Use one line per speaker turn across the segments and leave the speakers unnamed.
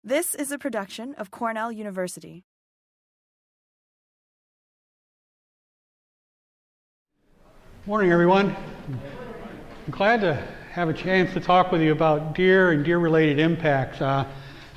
This is a production of Cornell University.
Morning, everyone. I'm glad to have a chance to talk with you about deer and deer-related impacts.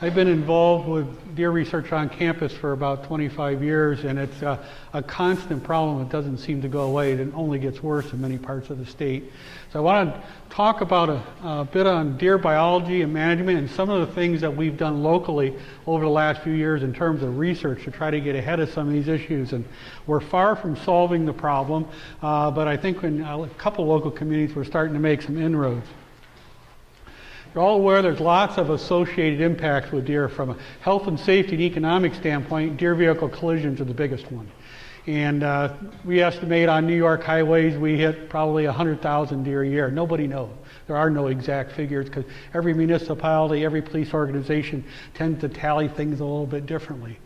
I've been involved with deer research on campus for about 25 years, and it's a constant problem that doesn't seem to go away. It only gets worse in many parts of the state. So I want to talk about a bit on deer biology and management and some of the things that we've done locally over the last few years in terms of research to try to get ahead of some of these issues. And we're far from solving the problem, but I think in a couple local communities we're starting to make some inroads. You're all aware there's lots of associated impacts with deer from a health and safety and economic standpoint. Deer vehicle collisions are the biggest one. And we estimate on New York highways we hit probably 100,000 deer a year. Nobody knows. There are no exact figures because every municipality, every police organization tends to tally things a little bit differently.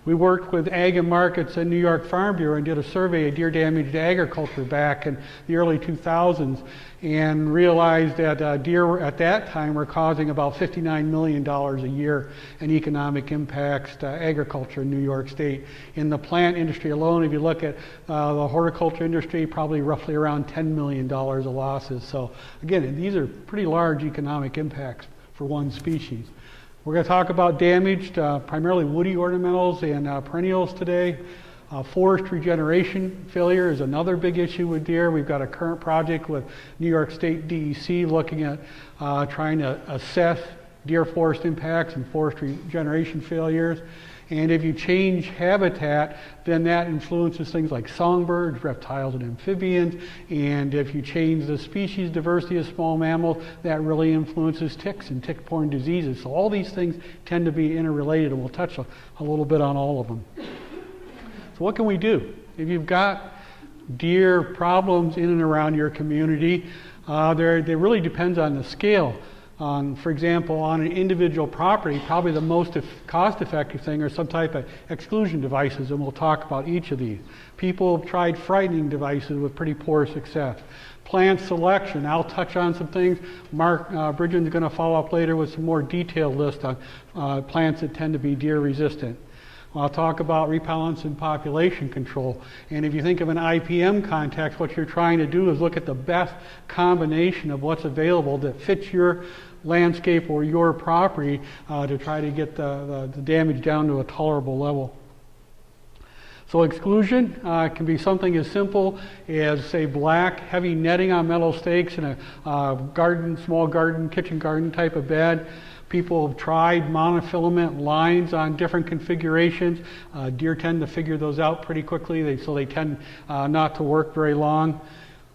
We worked with Ag and Markets and New York Farm Bureau and did a survey of deer damage to agriculture back in the early 2000s and realized that deer at that time were causing about $59 million a year in economic impacts to agriculture in New York State. In the plant industry alone, if you look at the horticulture industry, probably roughly around $10 million of losses. So again, these are pretty large economic impacts for one species. We're going to talk about damaged, primarily woody ornamentals and perennials today. Forest regeneration failure is another big issue with deer. We've got a current project with New York State DEC looking at trying to assess deer forest impacts and forest regeneration failures. And if you change habitat, then that influences things like songbirds, reptiles, and amphibians. And if you change the species diversity of small mammals, that really influences ticks and tick-borne diseases. So all these things tend to be interrelated, and we'll touch a little bit on all of them. So what can we do? If you've got deer problems in and around your community, it really depends on the scale. For example, on an individual property, probably the most cost-effective thing are some type of exclusion devices, and we'll talk about each of these. People have tried frightening devices with pretty poor success. Plant selection, I'll touch on some things. Mark Bridgen's going to follow up later with some more detailed list on plants that tend to be deer resistant. I'll talk about repellents and population control. And if you think of an IPM context, what you're trying to do is look at the best combination of what's available that fits your landscape or your property to try to get the damage down to a tolerable level. So exclusion can be something as simple as, say, black, heavy netting on metal stakes in a small garden, kitchen garden type of bed. People have tried monofilament lines on different configurations. Deer tend to figure those out pretty quickly, so they tend not to work very long.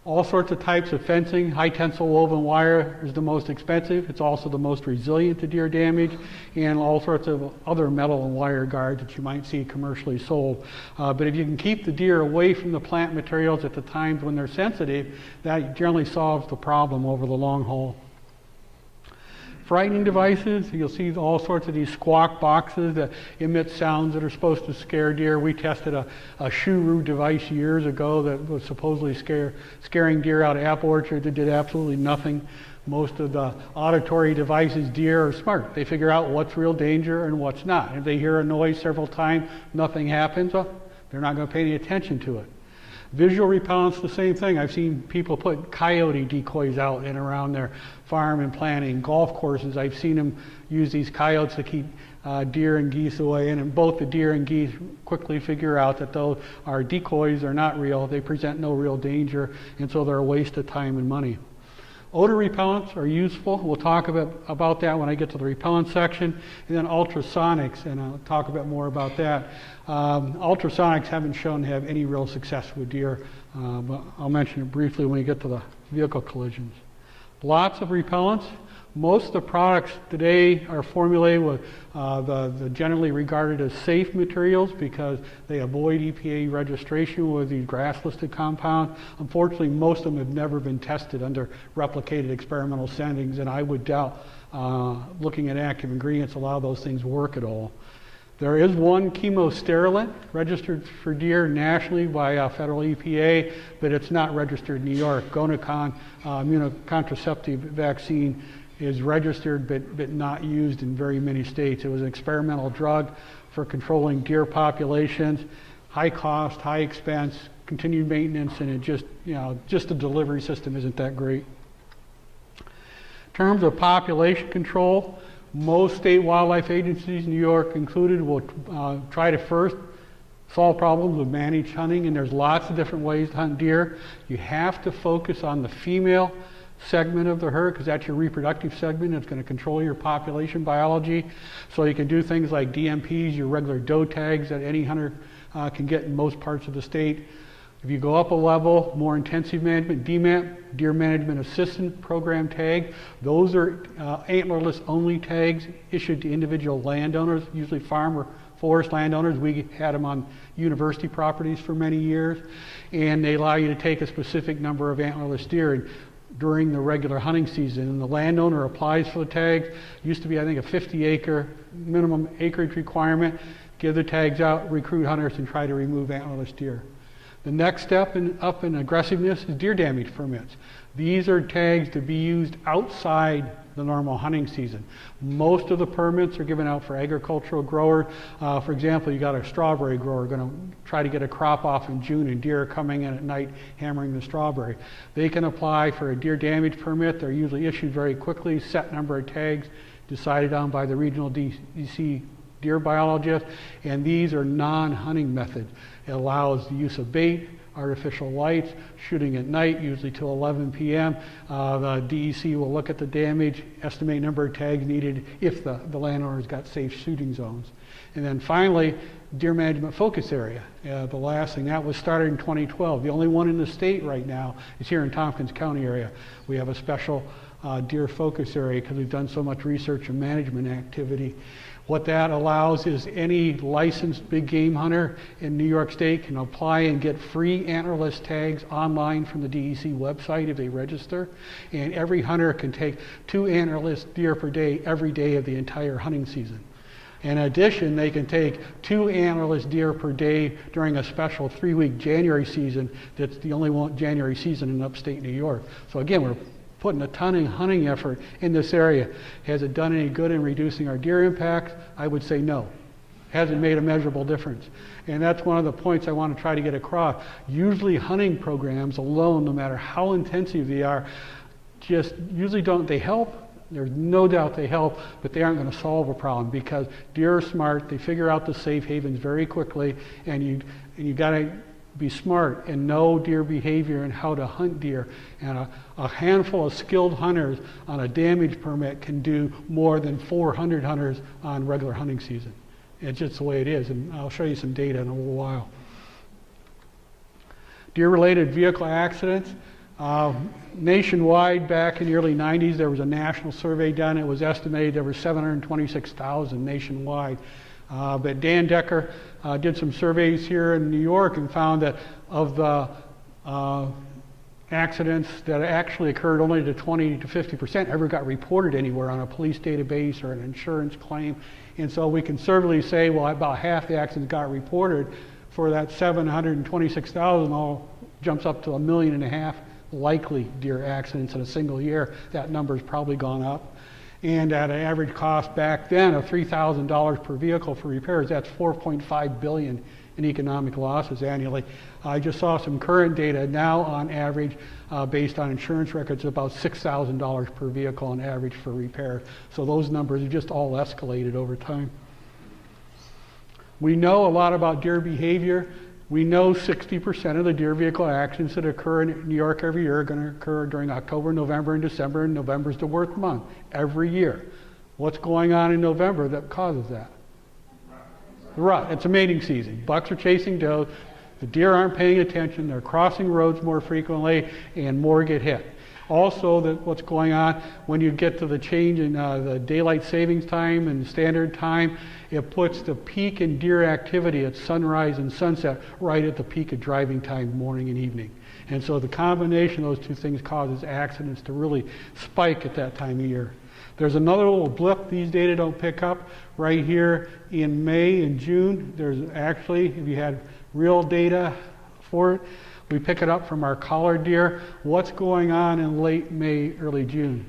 All sorts of types of fencing. High tensile woven wire is the most expensive. It's also the most resilient to deer damage, and all sorts of other metal and wire guards that you might see commercially sold. But if you can keep the deer away from the plant materials at the times when they're sensitive, that generally solves the problem over the long haul. Frightening devices, you'll see all sorts of these squawk boxes that emit sounds that are supposed to scare deer. We tested a shoo-roo device years ago that was supposedly scaring deer out of apple orchards. It did absolutely nothing. Most of the auditory devices, deer are smart. They figure out what's real danger and what's not. If they hear a noise several times, nothing happens, well, they're not going to pay any attention to it. Visual repellents, the same thing. I've seen people put coyote decoys out and around their farm and planting. Golf courses, I've seen them use these coyotes to keep deer and geese away, and both the deer and geese quickly figure out that those are decoys, they're not real, they present no real danger, and so they're a waste of time and money. Odor repellents are useful. We'll talk about that when I get to the repellent section. And then ultrasonics, and I'll talk a bit more about that. Ultrasonics haven't shown to have any real success with deer, but I'll mention it briefly when we get to the vehicle collisions. Lots of repellents. Most of the products today are formulated with the generally regarded as safe materials because they avoid EPA registration with these grass-listed compounds. Unfortunately, most of them have never been tested under replicated experimental settings, and I would doubt looking at active ingredients a lot of those things work at all. There is one chemosterilant registered for deer nationally by federal EPA, but it's not registered in New York. Gonacon, immunocontraceptive vaccine, is registered but not used in very many states. It was an experimental drug for controlling deer populations, high cost, high expense, continued maintenance, and it just the delivery system isn't that great. In terms of population control, most state wildlife agencies, New York included, will try to first solve problems with managed hunting, and there's lots of different ways to hunt deer. You have to focus on the female segment of the herd because that's your reproductive segment. It's going to control your population biology. So you can do things like DMPs, your regular doe tags that any hunter can get in most parts of the state. If you go up a level, more intensive management, DMAP, Deer Management Assistant Program tag, those are antlerless only tags issued to individual landowners, usually farm or forest landowners. We had them on university properties for many years, and they allow you to take a specific number of antlerless deer during the regular hunting season, and the landowner applies for the tags. Used to be, I think, a 50-acre minimum acreage requirement. Give the tags out, recruit hunters, and try to remove antlerless deer. The next step up in aggressiveness is deer damage permits. These are tags to be used outside the normal hunting season. Most of the permits are given out for agricultural growers. For example, you got a strawberry grower going to try to get a crop off in June, and deer are coming in at night hammering the strawberry. They can apply for a deer damage permit. They're usually issued very quickly, set number of tags decided on by the regional DC deer biologist, and these are non-hunting methods. It allows the use of bait, artificial lights, shooting at night, usually till 11 p.m. The DEC will look at the damage, estimate number of tags needed if the landowner's got safe shooting zones. And then finally, deer management focus area. The last thing, that was started in 2012. The only one in the state right now is here in Tompkins County area. We have a special deer focus area because we've done so much research and management activity. What that allows is any licensed big game hunter in New York State can apply and get free antlerless tags online from the DEC website if they register. And every hunter can take 2 antlerless deer per day every day of the entire hunting season. In addition, they can take 2 antlerless deer per day during a special 3-week January season that's the only one January season in upstate New York. So again, we're putting a ton of hunting effort in this area. Has it done any good in reducing our deer impacts? I would say no. Hasn't made a measurable difference. And that's one of the points I want to try to get across. Usually hunting programs alone, no matter how intensive they are, just usually don't, they help. There's no doubt they help, but they aren't going to solve a problem because deer are smart. They figure out the safe havens very quickly, and you got to be smart and know deer behavior and how to hunt deer. And a handful of skilled hunters on a damage permit can do more than 400 hunters on regular hunting season. It's just the way it is, and I'll show you some data in a little while. Deer-related vehicle accidents. Nationwide, back in the early 90s, there was a national survey done. It was estimated there were 726,000 nationwide. But Dan Decker did some surveys here in New York and found that of the accidents that actually occurred, only to 20 to 50% ever got reported anywhere on a police database or an insurance claim. And so we conservatively say, well, about half the accidents got reported. For that 726,000, all jumps up to 1.5 million likely deer accidents in a single year. That number's probably gone up. And at an average cost back then of $3,000 per vehicle for repairs, that's $4.5 billion in economic losses annually. I just saw some current data now on average, based on insurance records, about $6,000 per vehicle on average for repair. So those numbers have just all escalated over time. We know a lot about deer behavior. We know 60% of the deer vehicle accidents that occur in New York every year are going to occur during October, November, and December, and November's the worst month every year. What's going on in November that causes that? The rut. It's a mating season. Bucks are chasing does. The deer aren't paying attention. They're crossing roads more frequently, and more get hit. Also, what's going on when you get to the change in the daylight savings time and standard time, it puts the peak in deer activity at sunrise and sunset right at the peak of driving time, morning and evening. And so the combination of those two things causes accidents to really spike at that time of year. There's another little blip these data don't pick up right here in May and June. There's actually, if you had real data for it, we pick it up from our collared deer. What's going on in late May, early June?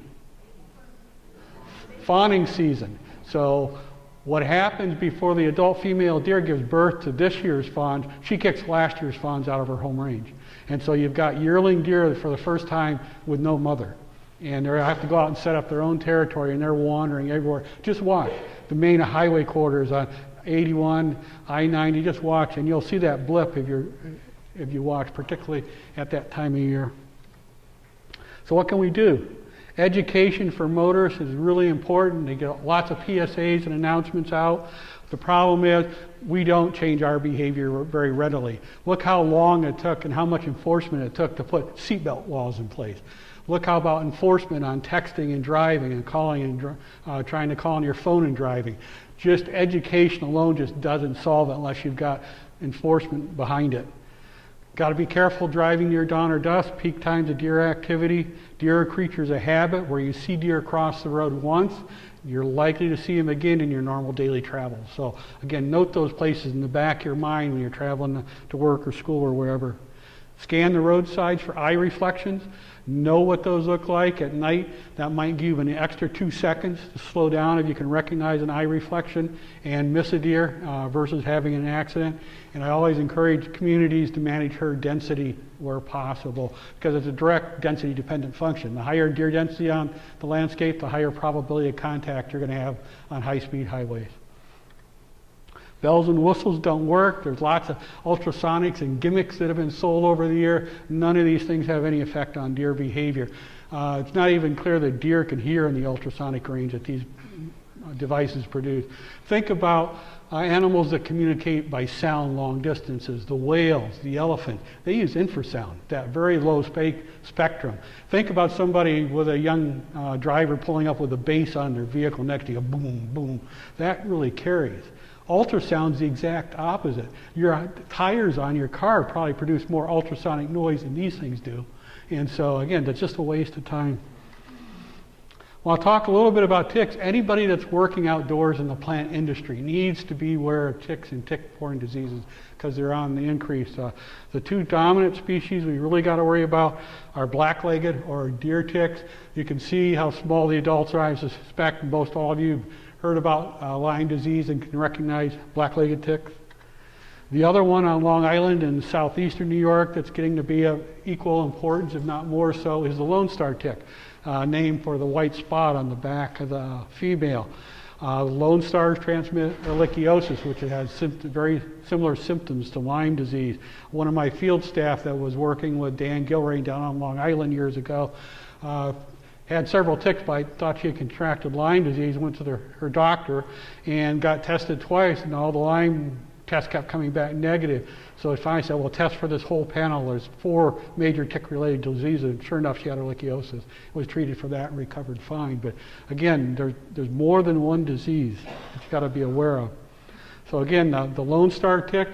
Fawning season. So what happens before the adult female deer gives birth to this year's fawns, she kicks last year's fawns out of her home range. And so you've got yearling deer for the first time with no mother. And they have to go out and set up their own territory, and they're wandering everywhere. Just watch the main highway corridors on 81, I-90, just watch, and you'll see that blip if you watch, particularly at that time of year. So what can we do? Education for motorists is really important. They get lots of PSAs and announcements out. The problem is we don't change our behavior very readily. Look how long it took and how much enforcement it took to put seatbelt laws in place. Look how about enforcement on texting and driving and calling and trying to call on your phone and driving. Just education alone just doesn't solve it unless you've got enforcement behind it. Got to be careful driving near dawn or dusk, peak times of deer activity. Deer are creatures of habit. Where you see deer cross the road once, you're likely to see them again in your normal daily travel. So again, note those places in the back of your mind when you're traveling to work or school or wherever. Scan the roadsides for eye reflections. Know what those look like at night. That might give you an extra 2 seconds to slow down if you can recognize an eye reflection and miss a deer versus having an accident. And I always encourage communities to manage herd density where possible, because it's a direct density dependent function. The higher deer density on the landscape, the higher probability of contact you're going to have on high-speed highways. Bells and whistles don't work. There's lots of ultrasonics and gimmicks that have been sold over the year. None of these things have any effect on deer behavior. It's not even clear that deer can hear in the ultrasonic range that these devices produce. Think about animals that communicate by sound long distances. The whales, the elephant, they use infrasound, that very low spectrum. Think about somebody with a young driver pulling up with a bass on their vehicle next to you, boom, boom. That really carries. Ultrasound's the exact opposite. Your tires on your car probably produce more ultrasonic noise than these things do. And so again, that's just a waste of time. Well, I'll talk a little bit about ticks. Anybody that's working outdoors in the plant industry needs to be aware of ticks and tick-borne diseases because they're on the increase. The two dominant species we really got to worry about are black-legged or deer ticks. You can see how small the adults are. I suspect most all of you heard about Lyme disease and can recognize black-legged ticks. The other one on Long Island in southeastern New York that's getting to be of equal importance, if not more so, is the Lone Star tick, named for the white spot on the back of the female. Lone Stars transmit ehrlichiosis, which has very similar symptoms to Lyme disease. One of my field staff that was working with Dan Gilray down on Long Island years ago had several ticks bites, thought she had contracted Lyme disease, went to her doctor and got tested twice, and all the Lyme tests kept coming back negative. So I finally said, well, test for this whole panel. There's 4 major tick-related diseases. And sure enough, she had ehrlichiosis. Was treated for that and recovered fine. But again, there's more than one disease that you've got to be aware of. So again, the Lone Star tick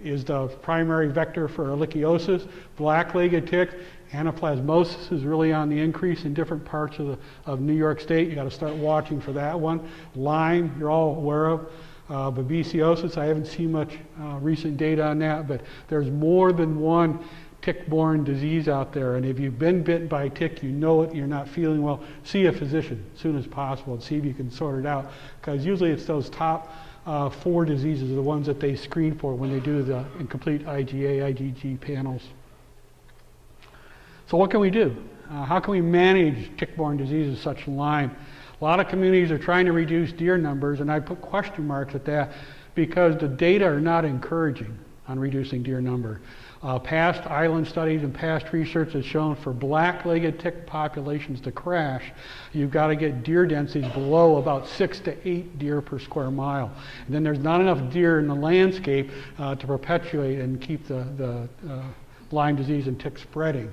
is the primary vector for ehrlichiosis. Black-legged tick, anaplasmosis is really on the increase in different parts of New York State. You got to start watching for that one. Lyme, you're all aware of. Babesiosis, I haven't seen much recent data on that, but there's more than one tick-borne disease out there. And if you've been bitten by a tick, you know it, you're not feeling well, see a physician as soon as possible and see if you can sort it out. Because usually it's those top 4 diseases are the ones that they screen for when they do the incomplete IgA, IgG panels. So what can we do? How can we manage tick-borne diseases such as Lyme? A lot of communities are trying to reduce deer numbers, and I put question marks at that because the data are not encouraging on reducing deer number. Past island studies and past research has shown for black-legged tick populations to crash, you've got to get deer densities below about 6 to 8 deer per square mile. And then there's not enough deer in the landscape to perpetuate and keep the Lyme disease and tick spreading.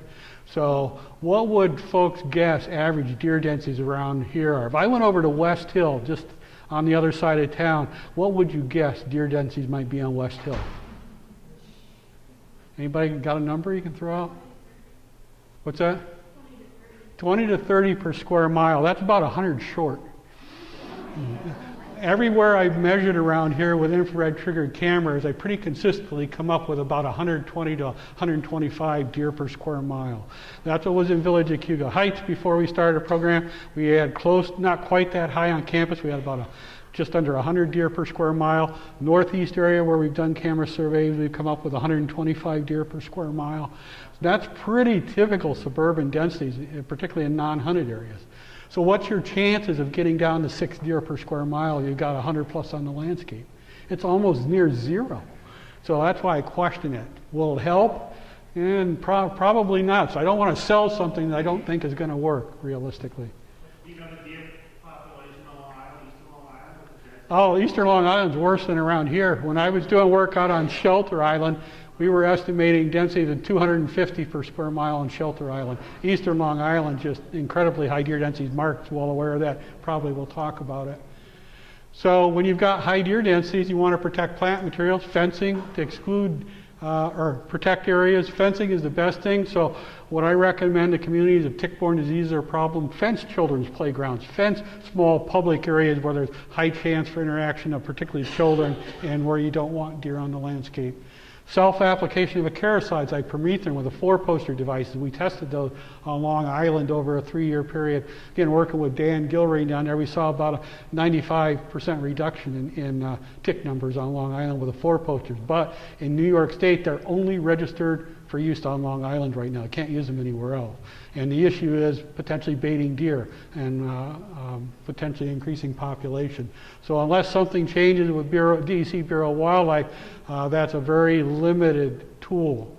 So what would folks guess average deer densities around here are? If I went over to West Hill, just on the other side of town, what would you guess deer densities might be on West Hill? Anybody got a number you can throw out? What's that? 20 to 30 per square mile. That's about 100 short. everywhere I've measured around here with infrared triggered cameras, I pretty consistently come up with about 120 to 125 deer per square mile. That's what was in Village of Cayuga Heights before we started the program. We had close, not quite that high on campus. We had about just under 100 deer per square mile. Northeast area where we've done camera surveys, we've come up with 125 deer per square mile. So that's pretty typical suburban densities, particularly in non-hunted areas. So what's your chances of getting down to 6 deer per square mile? You've got 100 plus on the landscape. It's almost near zero. So that's why I question it. Will it help? And probably not. So I don't want to sell something that I don't think is going to work realistically.
Do you know the deer population on Long Island, Eastern Long Island?
Oh, Eastern Long Island's worse than around here. When I was doing work out on Shelter Island, we were estimating densities of 250 per square mile on Shelter Island. Eastern Long Island, just incredibly high deer densities. Mark's well aware of that. Probably will talk about it. So when you've got high deer densities, you want to protect plant materials, fencing to exclude or protect areas. Fencing is the best thing. So what I recommend to communities if tick-borne diseases are a problem, fence children's playgrounds, fence small public areas where there's high chance for interaction of particularly children and where you don't want deer on the landscape. Self-application of acaricides like permethrin with the 4-poster devices. We tested those on Long Island over a 3-year period. Again, working with Dan Gilray down there, we saw about a 95% reduction in tick numbers on Long Island with the 4-posters. But in New York State, they're only registered for use on Long Island right now. Can't use them anywhere else. And the issue is potentially baiting deer and potentially increasing population. So unless something changes with DEC Bureau of Wildlife, that's a very limited tool.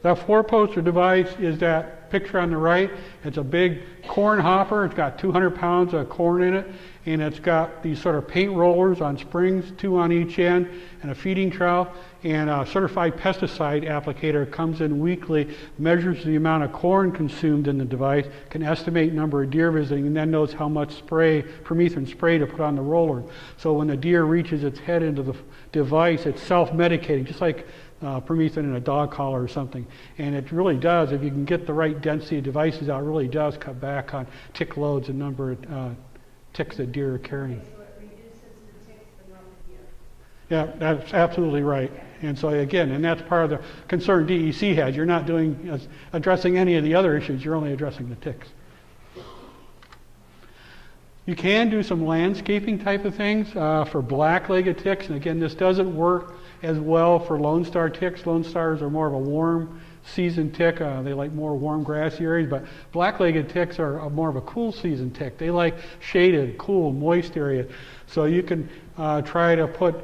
That 4-poster device is that picture on the right. It's a big corn hopper. It's got 200 pounds of corn in it, and it's got these sort of paint rollers on springs, 2 on each end, and a feeding trough, and a certified pesticide applicator comes in weekly, measures the amount of corn consumed in the device, can estimate number of deer visiting, and then knows how much spray, permethrin spray to put on the roller. So when the deer reaches its head into the device, it's self-medicating, just like permethrin in a dog collar or something. And it really does, if you can get the right density of devices out, it really does cut back on tick loads and number of ticks that deer are carrying.
So it reduces the ticks but not the deer.
Yeah, that's absolutely right. And so again, and that's part of the concern DEC has. You're not addressing any of the other issues, you're only addressing the ticks. You can do some landscaping type of things for black-legged ticks, and again, this doesn't work as well for Lone Star ticks. Lone Stars are more of a warm season tick. They like more warm grassy areas, but black-legged ticks are more of a cool season tick. They like shaded, cool, moist areas. So you can try to put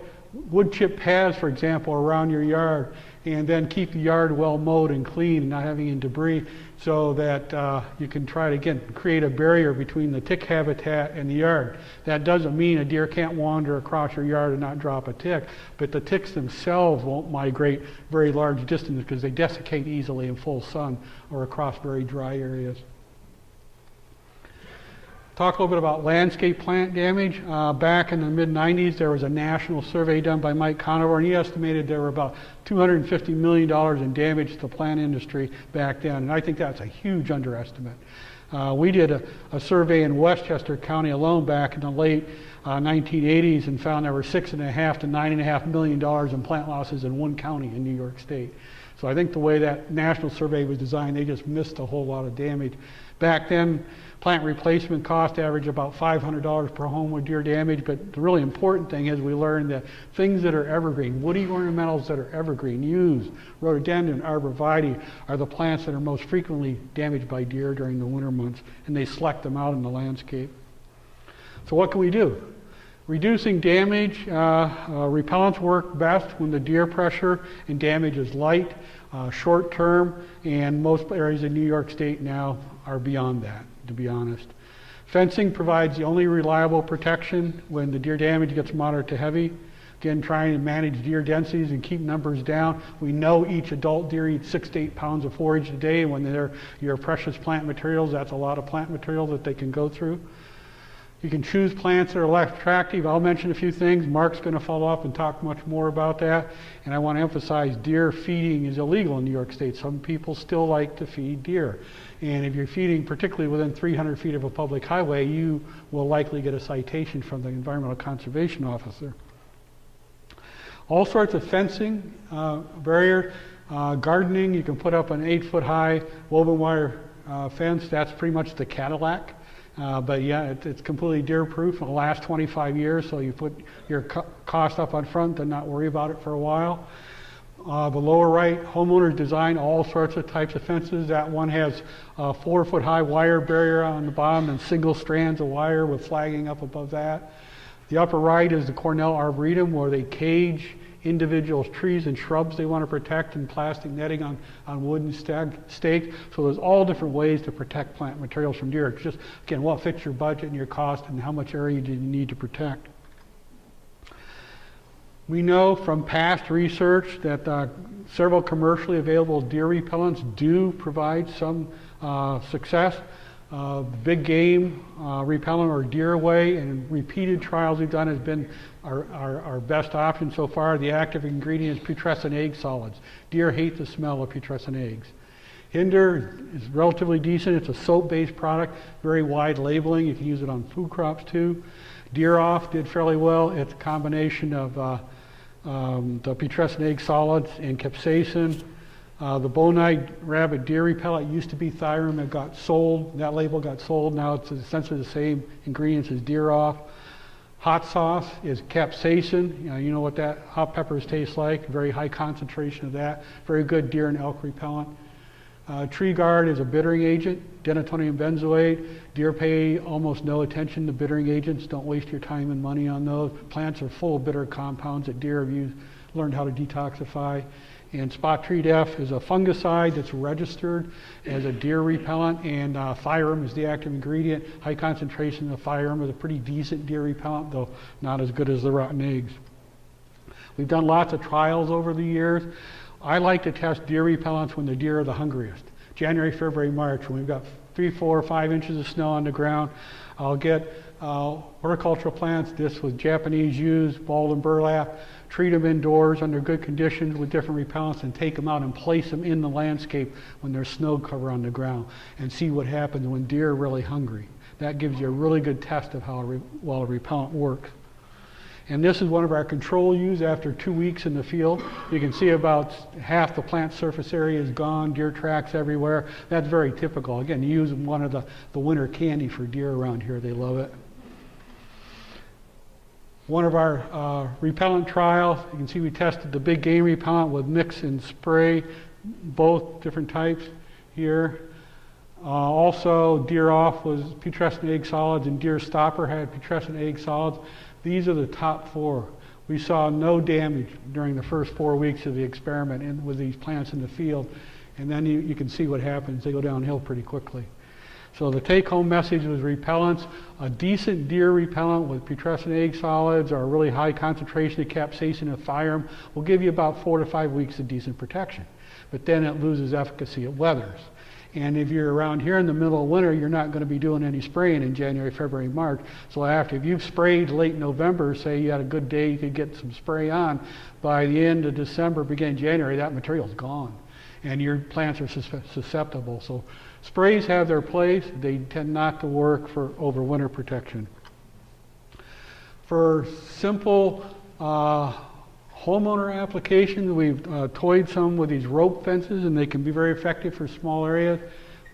wood chip paths, for example, around your yard, and then keep the yard well mowed and clean and not having any debris, so that you can try to, again, create a barrier between the tick habitat and the yard. That doesn't mean a deer can't wander across your yard and not drop a tick, but the ticks themselves won't migrate very large distances because they desiccate easily in full sun or across very dry areas. Talk a little bit about landscape plant damage. Back in the mid-90s, there was a national survey done by Mike Conifers, and he estimated there were about $250 million in damage to the plant industry back then, and I think that's a huge underestimate. We did a survey in Westchester County alone back in the late 1980s and found there were $6.5 to $9.5 million in plant losses in one county in New York State. So I think the way that national survey was designed, they just missed a whole lot of damage. Back then, plant replacement cost averaged about $500 per home with deer damage, but the really important thing is we learned that things that are evergreen, woody ornamentals that are evergreen, yews, rhododendron, arborvitae, are the plants that are most frequently damaged by deer during the winter months, and they select them out in the landscape. So what can we do? Reducing damage, repellents work best when the deer pressure and damage is light, short term, and most areas in New York State now are beyond that, to be honest. Fencing provides the only reliable protection when the deer damage gets moderate to heavy. Again, trying to manage deer densities and keep numbers down. We know each adult deer eats 6 to 8 pounds of forage a day. When they're your precious plant materials, that's a lot of plant material that they can go through. You can choose plants that are less attractive. I'll mention a few things. Mark's going to follow up and talk much more about that. And I want to emphasize deer feeding is illegal in New York State. Some people still like to feed deer. And if you're feeding particularly within 300 feet of a public highway, you will likely get a citation from the Environmental Conservation Officer. All sorts of fencing, barrier, gardening. You can put up an 8-foot high woven wire fence. That's pretty much the Cadillac. But yeah, it's completely deer proof. It'll last 25 years, so you put your cost up on front and not worry about it for a while. The lower right, homeowners design all sorts of types of fences. That one has a 4-foot high wire barrier on the bottom and single strands of wire with flagging up above that. The upper right is the Cornell Arboretum, where they cage individual trees and shrubs they want to protect and plastic netting on wooden stakes. So there's all different ways to protect plant materials from deer. It's just, again, what fits your budget and your cost and how much area do you need to protect. We know from past research that several commercially available deer repellents do provide some success. Big game repellent or deer away, and repeated trials we've done has been our best option so far. The active ingredient is putrescent egg solids. Deer hate the smell of putrescent eggs. Hinder is relatively decent. It's a soap-based product, very wide labeling. You can use it on food crops too. Deer Off did fairly well. It's a combination of the putrescent egg solids and capsaicin. The bone-eyed rabbit deer repellent used to be Thyrum. It got sold. That label got sold. Now it's essentially the same ingredients as Deer Off. Hot sauce is capsaicin. You know what that hot peppers taste like. Very high concentration of that. Very good deer and elk repellent. Tree Guard is a bittering agent. Denatonium benzoate. Deer pay almost no attention to bittering agents. Don't waste your time and money on those. Plants are full of bitter compounds that deer have learned how to detoxify. And Spot Treat F is a fungicide that's registered as a deer repellent, and Thyrum is the active ingredient. High concentration of Thyrum is a pretty decent deer repellent, though not as good as the rotten eggs. We've done lots of trials over the years. I like to test deer repellents when the deer are the hungriest. January, February, March, when we've got 3, 4, 5 inches of snow on the ground. I'll get horticultural plants, this with Japanese yews, balled and burlap, treat them indoors under good conditions with different repellents, and take them out and place them in the landscape when there's snow cover on the ground, and see what happens when deer are really hungry. That gives you a really good test of how well a repellent works. And this is one of our control yews after 2 weeks in the field. You can see about half the plant surface area is gone, deer tracks everywhere. That's very typical. Again, you use one of the winter candy for deer around here. They love it. One of our repellent trials, you can see we tested the big game repellent with mix and spray, both different types here. Also, Deer Off was putrescent egg solids, and Deer Stopper had putrescent egg solids. These are the top 4. We saw no damage during the first 4 weeks of the experiment with these plants in the field, and then you can see what happens. They go downhill pretty quickly. So the take-home message was repellents. A decent deer repellent with putrescent egg solids or a really high concentration of capsaicin and Thyrum will give you about 4 to 5 weeks of decent protection. But then it loses efficacy. It weathers. And if you're around here in the middle of winter, you're not going to be doing any spraying in January, February, March. So if you've sprayed late November, say you had a good day, you could get some spray on, by the end of December, beginning January, that material's gone. And your plants are susceptible. So sprays have their place. They tend not to work for over winter protection. For simple homeowner applications, we've toyed some with these rope fences, and they can be very effective for small areas.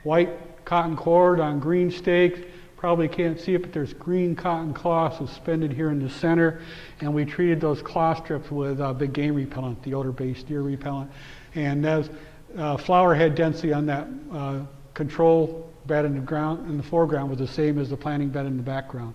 White cotton cord on green stakes. Probably can't see it, but there's green cotton cloth suspended here in the center, and we treated those cloth strips with big game repellent, the odor-based deer repellent. And as flower head density on that control bed in the foreground was the same as the planting bed in the background.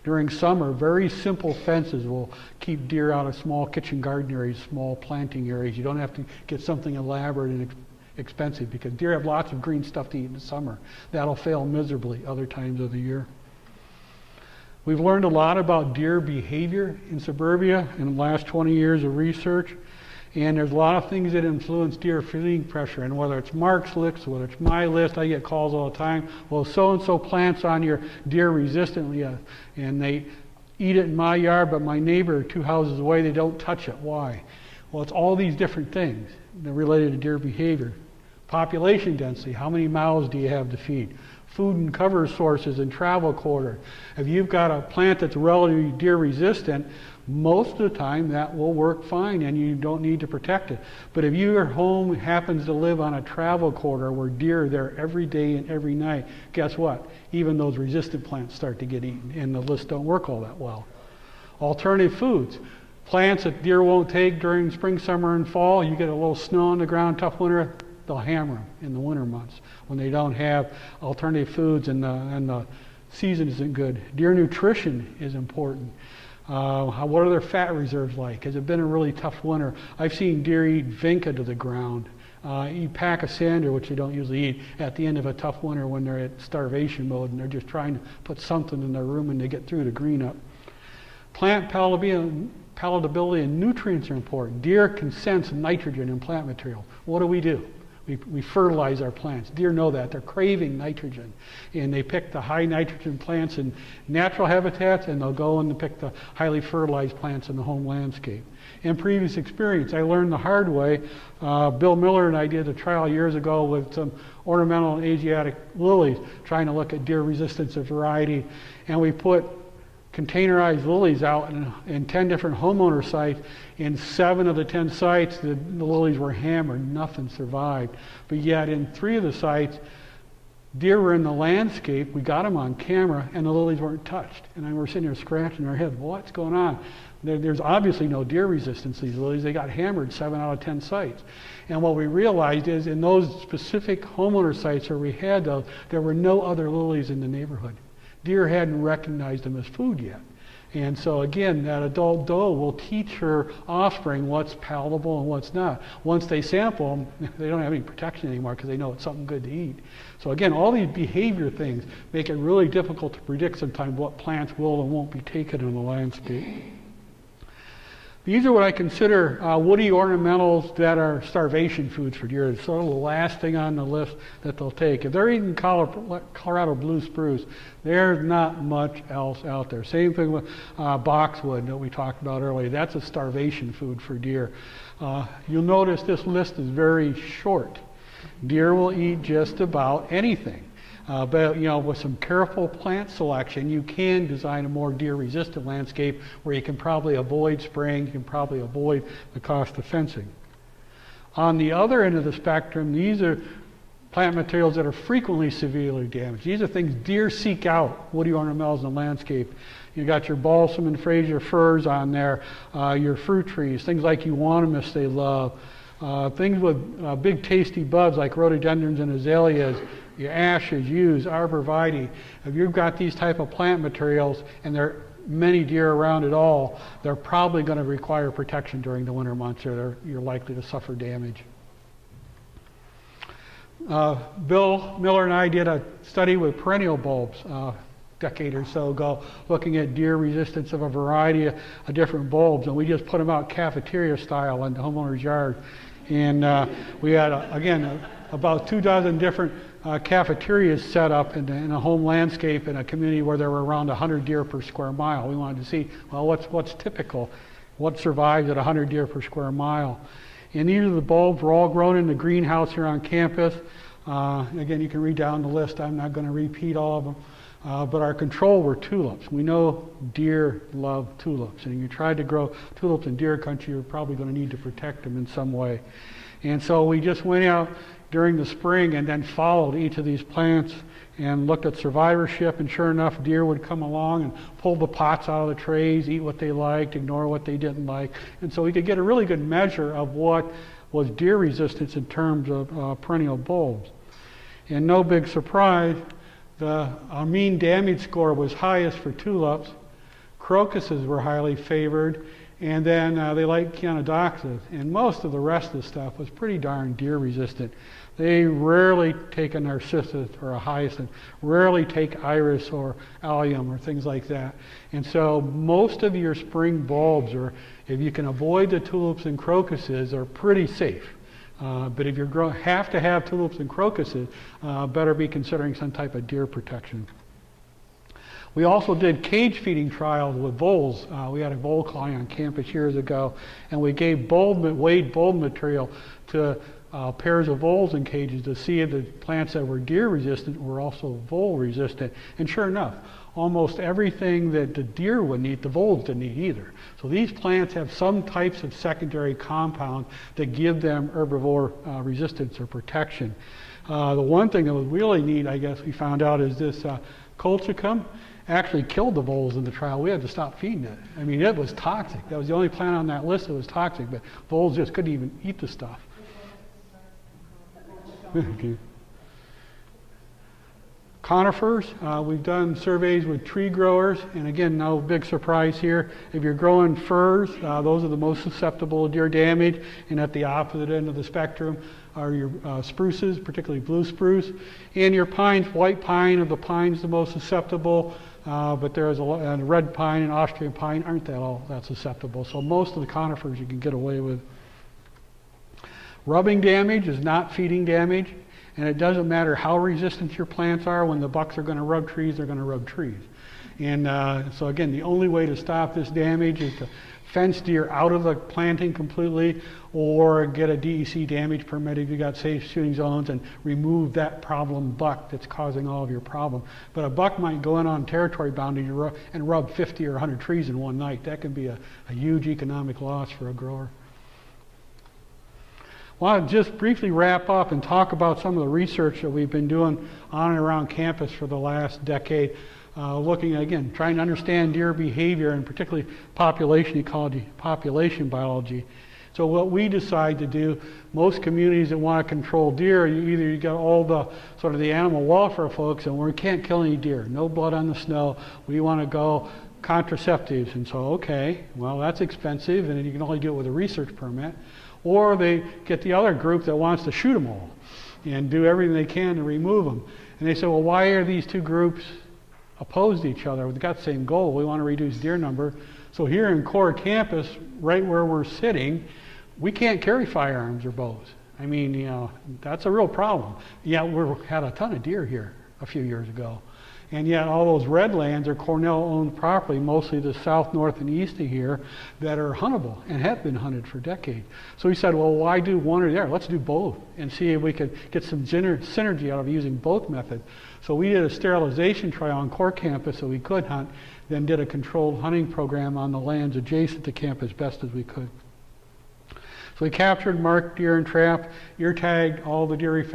During summer, very simple fences will keep deer out of small kitchen garden areas, small planting areas. You don't have to get something elaborate and expensive, because deer have lots of green stuff to eat in the summer. That'll fail miserably other times of the year. We've learned a lot about deer behavior in suburbia in the last 20 years of research. And there's a lot of things that influence deer feeding pressure, and whether it's Mark's list, whether it's my list, I get calls all the time. Well, so-and-so plants on your deer resistant list, and they eat it in my yard, but my neighbor 2 houses away, they don't touch it. Why? Well, it's all these different things that are related to deer behavior. Population density, how many mouths do you have to feed? Food and cover sources and travel quarter. If you've got a plant that's relatively deer resistant, most of the time that will work fine and you don't need to protect it. But if your home happens to live on a travel corridor where deer are there every day and every night, guess what? Even those resistant plants start to get eaten and the lists don't work all that well. Alternative foods. Plants that deer won't take during spring, summer, and fall. You get a little snow on the ground, tough winter, they'll hammer them in the winter months when they don't have alternative foods and the season isn't good. Deer nutrition is important. What are their fat reserves like? Has it been a really tough winter? I've seen deer eat vinca to the ground, eat pachysandra, which they don't usually eat, at the end of a tough winter when they're at starvation mode and they're just trying to put something in their room and they get through to green up. Plant palatability and nutrients are important. Deer can sense nitrogen in plant material. What do? We fertilize our plants. Deer know that. They're craving nitrogen. And they pick the high nitrogen plants in natural habitats, and they'll go and pick the highly fertilized plants in the home landscape. In previous experience, I learned the hard way. Bill Miller and I did a trial years ago with some ornamental and Asiatic lilies, trying to look at deer resistance of variety. And we put containerized lilies out in 10 different homeowner sites. In 7 of the 10 sites, the lilies were hammered. Nothing survived. But yet in 3 of the sites, deer were in the landscape. We got them on camera, and the lilies weren't touched. And we're sitting there scratching our heads. What's going on? There's obviously no deer resistance to these lilies. They got hammered 7 out of 10 sites. And what we realized is in those specific homeowner sites where we had those, there were no other lilies in the neighborhood. Deer hadn't recognized them as food yet. And so again, that adult doe will teach her offspring what's palatable and what's not. Once they sample them, they don't have any protection anymore because they know it's something good to eat. So again, all these behavior things make it really difficult to predict sometimes what plants will and won't be taken in the landscape. These are what I consider woody ornamentals that are starvation foods for deer. It's sort of the last thing on the list that they'll take. If they're eating Colorado blue spruce, there's not much else out there. Same thing with boxwood that we talked about earlier. That's a starvation food for deer. You'll notice this list is very short. Deer will eat just about anything. But with some careful plant selection, you can design a more deer-resistant landscape where you can probably avoid spraying, you can probably avoid the cost of fencing. On the other end of the spectrum, these are plant materials that are frequently severely damaged. These are things deer seek out, woody ornamentals in the landscape. You got your balsam and Fraser firs on there, your fruit trees, things like euonymus they love, things with big tasty buds like rhododendrons and azaleas, your ashes, yews, arborvitae. If you've got these type of plant materials and there are many deer around at all, they're probably going to require protection during the winter months or you're likely to suffer damage. Bill Miller and I did a study with perennial bulbs a decade or so ago, looking at deer resistance of a variety of different bulbs, and we just put them out cafeteria style in the homeowner's yard. And we had, about 24 different cafeterias set up in a home landscape in a community where there were around 100 deer per square mile. We wanted to see, well, what's typical? What survives at 100 deer per square mile? And these are the bulbs were all grown in the greenhouse here on campus. Again, you can read down the list. I'm not going to repeat all of them. But our control were tulips. We know deer love tulips. And if you tried to grow tulips in deer country, you're probably going to need to protect them in some way. And so we just went out during the spring and then followed each of these plants and looked at survivorship. And sure enough, deer would come along and pull the pots out of the trays, eat what they liked, ignore what they didn't like. And so we could get a really good measure of what was deer resistance in terms of perennial bulbs. And no big surprise, our mean damage score was highest for tulips. Crocuses were highly favored, And then they liked Chianodoxis, and most of the rest of the stuff was pretty darn deer resistant. They rarely take a narcissus or a hyacinth, rarely take iris or allium or things like that. And so most of your spring bulbs, or if you can avoid the tulips and crocuses, are pretty safe. But if you have to have tulips and crocuses, better be considering some type of deer protection. We also did cage feeding trials with voles. We had a vole colony on campus years ago, and we gave weighed bulb material to pairs of voles in cages to see if the plants that were deer resistant were also vole resistant. And sure enough, almost everything that the deer would eat, the voles didn't eat either. So these plants have some types of secondary compound that give them herbivore resistance or protection. The one thing that was really neat, I guess, we found out is this colchicum actually killed the voles in the trial. We had to stop feeding it. I mean, it was toxic. That was the only plant on that list that was toxic, but voles just couldn't even eat the stuff. Okay. Conifers, we've done surveys with tree growers, and again, no big surprise here. If you're growing firs, those are the most susceptible to deer damage, and at the opposite end of the spectrum are your spruces, particularly blue spruce, and your pines. White pine of the pines the most susceptible, but there's and red pine and Austrian pine aren't all that susceptible. So most of the conifers you can get away with. Rubbing damage is not feeding damage, and it doesn't matter how resistant your plants are. When the bucks are going to rub trees, they're going to rub trees. And so again, the only way to stop this damage is to fence deer out of the planting completely, or get a DEC damage permit if you got safe shooting zones and remove that problem buck that's causing all of your problem. But a buck might go in on territory boundary and rub 50 or 100 trees in one night. That can be a huge economic loss for a grower. I want to just briefly wrap up and talk about some of the research that we've been doing on and around campus for the last decade, looking, again, trying to understand deer behavior, and particularly population ecology, population biology. So what we decide to do, most communities that want to control deer, you got all the sort of the animal welfare folks, and we can't kill any deer, no blood on the snow, we want to go contraceptives. And so, okay, well, that's expensive, and you can only do it with a research permit. Or they get the other group that wants to shoot them all and do everything they can to remove them. And they say, well, why are these two groups opposed to each other? We've got the same goal. We want to reduce deer number. So here in core campus, right where we're sitting, we can't carry firearms or bows. I mean, you know, that's a real problem. Yeah, we had a ton of deer here a few years ago. And yet all those redlands are Cornell-owned property, mostly the south, north, and east of here, that are huntable and have been hunted for decades. So we said, well, why do one or the other? Let's do both and see if we could get some synergy out of using both methods. So we did a sterilization trial on core campus so we could hunt, then did a controlled hunting program on the lands adjacent to campus best as we could. So we captured, marked deer and trapped, ear tagged all the deer we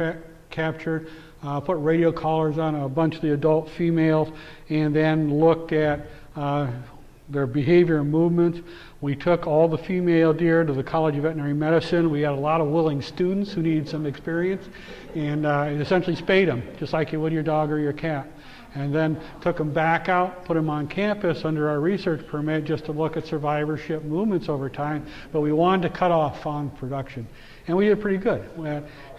captured, put radio collars on a bunch of the adult females, and then looked at their behavior and movements. We took all the female deer to the College of Veterinary Medicine. We had a lot of willing students who needed some experience, and essentially spayed them, just like you would your dog or your cat. And then took them back out, put them on campus under our research permit just to look at survivorship movements over time, but we wanted to cut off fawn production. And we did pretty good.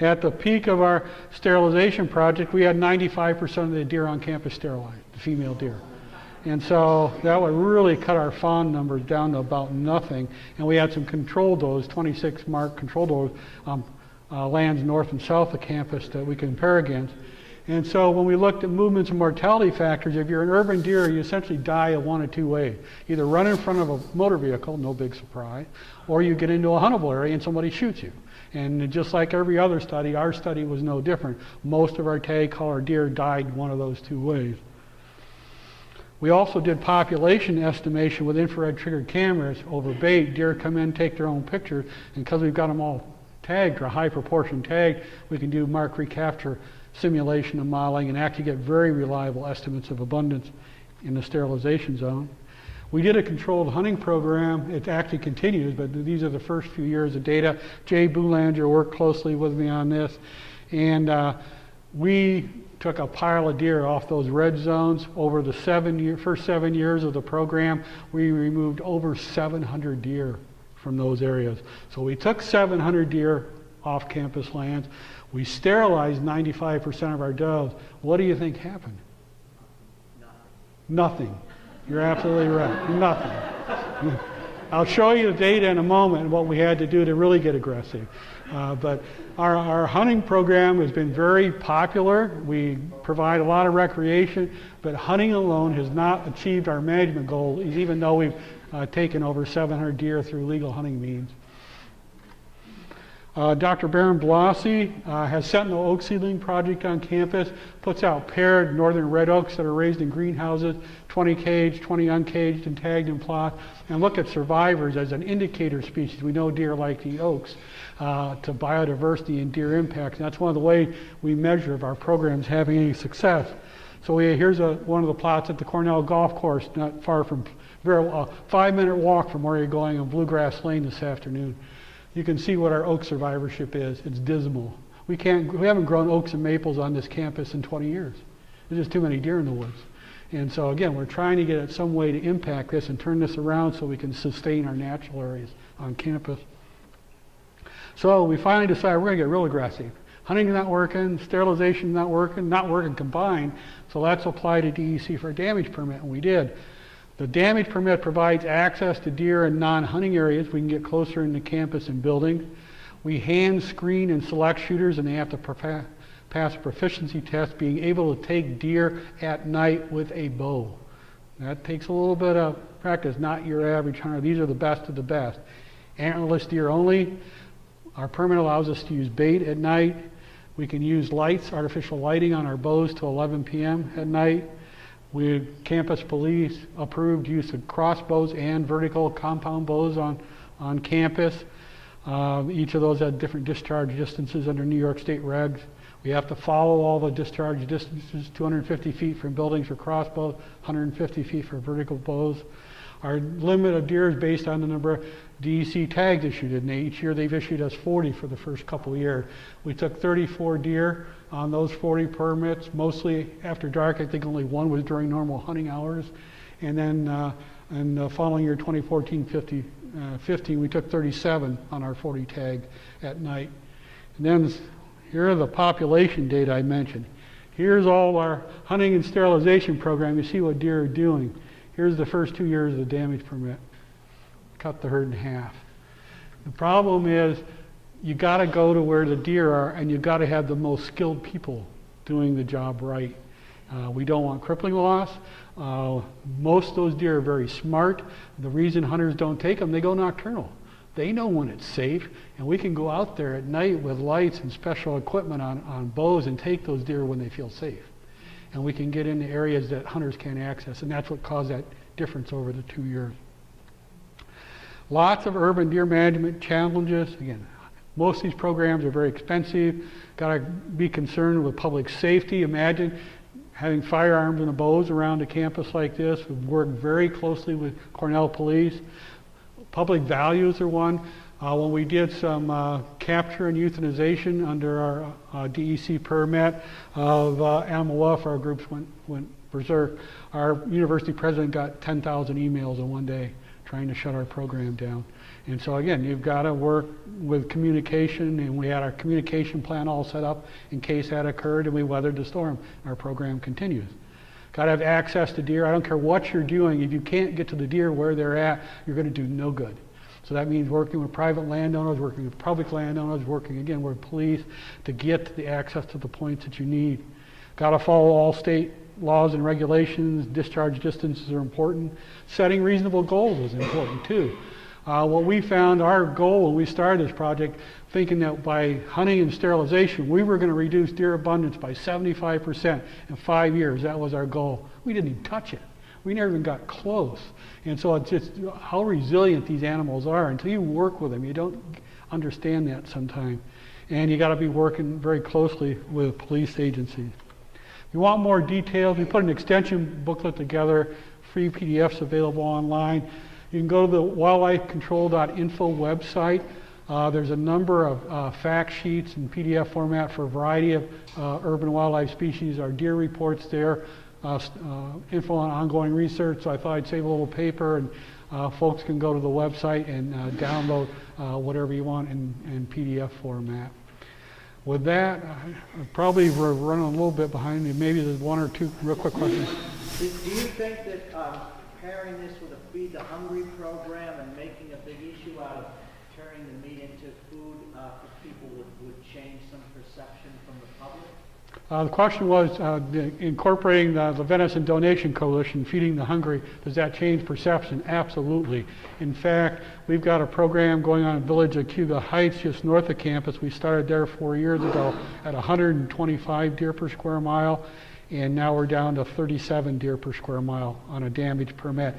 At the peak of our sterilization project, we had 95% of the deer on campus sterilized, the female deer. And so that would really cut our fawn numbers down to about nothing. And we had some control dose, 26 marked control dose lands north and south of campus that we compare against. And so when we looked at movements and mortality factors, if you're an urban deer, you essentially die of one of two ways. Either run in front of a motor vehicle, no big surprise, or you get into a huntable area and somebody shoots you. And just like every other study, our study was no different. Most of our tag color deer died one of those two ways. We also did population estimation with infrared triggered cameras over bait. Deer come in, take their own pictures, and because we've got them all tagged, or a high proportion tagged, we can do mark recapture simulation and modeling and actually get very reliable estimates of abundance in the sterilization zone. We did a controlled hunting program. It actually continues, but these are the first few years of data. Jay Boulanger worked closely with me on this. And we took a pile of deer off those red zones. Over the first 7 years of the program, we removed over 700 deer from those areas. So we took 700 deer off campus lands. We sterilized 95% of our does. What do you think happened? Nothing. You're absolutely right. Nothing. I'll show you the data in a moment and what we had to do to really get aggressive. But our hunting program has been very popular. We provide a lot of recreation, but hunting alone has not achieved our management goals, even though we've taken over 700 deer through legal hunting means. Dr. Baron Blasi has Sentinel Oak Seedling Project on campus, puts out paired northern red oaks that are raised in greenhouses, 20 caged, 20 uncaged and tagged in plots, and look at survivors as an indicator species. We know deer like to eat oaks to biodiversity and deer impacts. And that's one of the ways we measure if our program's having any success. So here's one of the plots at the Cornell golf course, not far from, 5-minute walk from where you're going on Bluegrass Lane this afternoon. You can see what our oak survivorship is. It's dismal. We haven't grown oaks and maples on this campus in 20 years. There's just too many deer in the woods. And so again, we're trying to get at some way to impact this and turn this around so we can sustain our natural areas on campus. So we finally decided we're going to get real aggressive. Hunting's not working, sterilization's not working combined, so let's apply to DEC for a damage permit, and we did. The damage permit provides access to deer in non-hunting areas. We can get closer into campus and buildings. We hand screen and select shooters, and they have to pass a proficiency test being able to take deer at night with a bow. That takes a little bit of practice, not your average hunter. These are the best of the best. Antlerless deer only. Our permit allows us to use bait at night. We can use lights, artificial lighting on our bows till 11 p.m. at night. Campus police approved use of crossbows and vertical compound bows on campus. Each of those had different discharge distances under New York State regs. We have to follow all the discharge distances, 250 feet from buildings for crossbows, 150 feet for vertical bows. Our limit of deer is based on the number of DEC tags issued, and each year they've issued us 40 for the first couple of years. We took 34 deer on those 40 permits, mostly after dark. I think only one was during normal hunting hours. And then in the following year, 2014-15, we took 37 on our 40 tag at night. And then here are the population data I mentioned. Here's all our hunting and sterilization program. You see what deer are doing. Here's the first 2 years of the damage permit. Cut the herd in half. The problem is you got to go to where the deer are, and you got to have the most skilled people doing the job right. We don't want crippling loss. Most of those deer are very smart. The reason hunters don't take them, they go nocturnal. They know when it's safe, and we can go out there at night with lights and special equipment on bows and take those deer when they feel safe. And we can get into areas that hunters can't access, and that's what caused that difference over the 2 years. Lots of urban deer management challenges. Again, most of these programs are very expensive. Got to be concerned with public safety. Imagine having firearms and bows around a campus like this. We've worked very closely with Cornell police. Public values are one. When we did some capture and euthanization under our DEC permit of animal welfare groups went berserk. Our university president got 10,000 emails in one day trying to shut our program down. And so again, you've got to work with communication, and we had our communication plan all set up in case that occurred, and we weathered the storm. Our program continues. Got to have access to deer. I don't care what you're doing. If you can't get to the deer where they're at, you're going to do no good. So that means working with private landowners, working with public landowners, working again with police to get to the access to the points that you need. Got to follow all state laws and regulations. Discharge distances are important. Setting reasonable goals is important too. What we found, our goal when we started this project, thinking that by hunting and sterilization, we were going to reduce deer abundance by 75% in 5 years. That was our goal. We didn't even touch it. We never even got close. And so it's just how resilient these animals are. Until you work with them, you don't understand that sometimes. And you got to be working very closely with police agencies. If you want more details, we put an extension booklet together, free PDFs available online. You can go to the wildlifecontrol.info website. There's a number of fact sheets in PDF format for a variety of urban wildlife species. Our deer reports there, info on ongoing research. So I thought I'd save a little paper, and folks can go to the website and download whatever you want in PDF format. With that, probably we're running a little bit behind me. Maybe there's one or two real quick questions.
Do you think that pairing this with a Feed the Hungry program and making a big issue out of turning the meat into food for people would change some perception from the public?
The question was incorporating the Venison Donation Coalition, Feeding the Hungry, does that change perception? Absolutely. In fact, we've got a program going on in Village of Cuba Heights, just north of campus. We started there 4 years ago at 125 deer per square mile, and now we're down to 37 deer per square mile on a damage permit.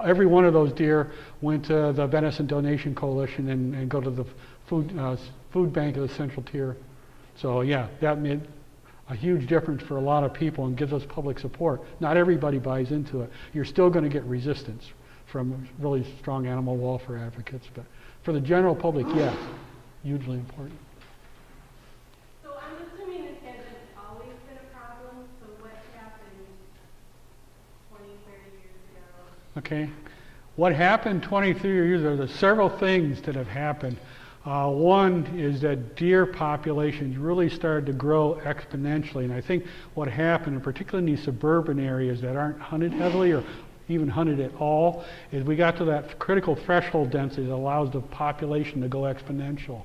Every one of those deer went to the Venison Donation Coalition and go to the food bank of the Central Tier. So yeah, that made a huge difference for a lot of people and gives us public support. Not everybody buys into it. You're still going to get resistance from really strong animal welfare advocates, but for the general public, yes, hugely important.
So I'm assuming this hasn't always been a problem, so what happened 20, 30 years ago?
Okay, what happened 23 years ago, there's several things that have happened. One is that deer populations really started to grow exponentially, and I think what happened, and particularly in these suburban areas that aren't hunted heavily or even hunted at all, is we got to that critical threshold density that allows the population to go exponential.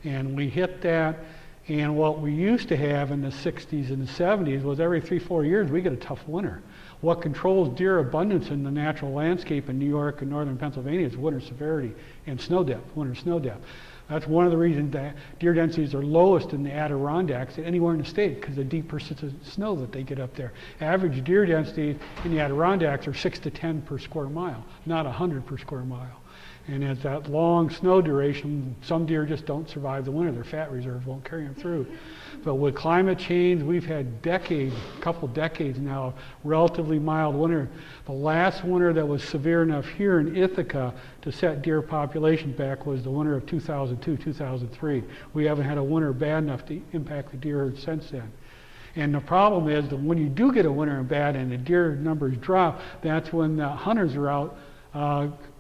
And we hit that, and what we used to have in the 60s and the 70s was every 3-4 years we get a tough winter. What controls deer abundance in the natural landscape in New York and northern Pennsylvania is winter severity and snow depth, winter snow depth. That's one of the reasons that deer densities are lowest in the Adirondacks anywhere in the state, because of the deep persistent snow that they get up there. Average deer density in the Adirondacks are 6 to 10 per square mile, not 100 per square mile. And at that long snow duration, some deer just don't survive the winter. Their fat reserves won't carry them through. But with climate change, we've had decades, a couple decades now, relatively mild winter. The last winter that was severe enough here in Ithaca to set deer populations back was the winter of 2002, 2003. We haven't had a winter bad enough to impact the deer herd since then. And the problem is that when you do get a winter bad and the deer numbers drop, that's when the hunters are out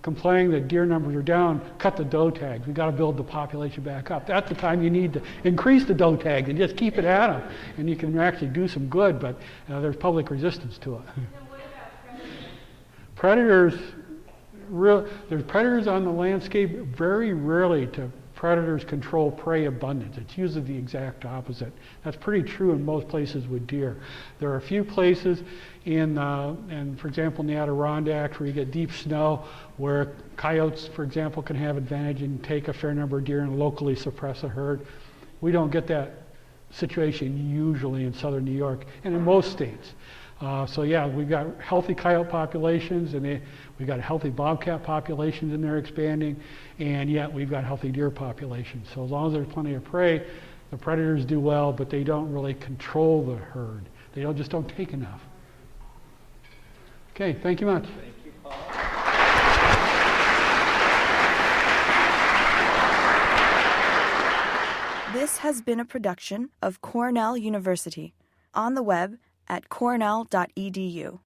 complaining that deer numbers are down, cut the doe tags. We've got to build the population back up. That's the time you need to increase the doe tags and just keep it at them. And you can actually do some good, but there's public resistance to it.
And what about predators?
There's predators on the landscape. Very rarely do predators control prey abundance. It's usually the exact opposite. That's pretty true in most places with deer. There are a few places for example, in the Adirondacks where you get deep snow, where coyotes, for example, can have advantage and take a fair number of deer and locally suppress a herd. We don't get that situation usually in southern New York and in most states. So yeah, we've got healthy coyote populations, and we've got healthy bobcat populations, and they're expanding, and yet we've got healthy deer populations. So as long as there's plenty of prey, the predators do well, but they don't really control the herd. They just don't take enough. Okay, thank you much.
Thank you, Paul.
This has been a production of Cornell University, on the web at cornell.edu.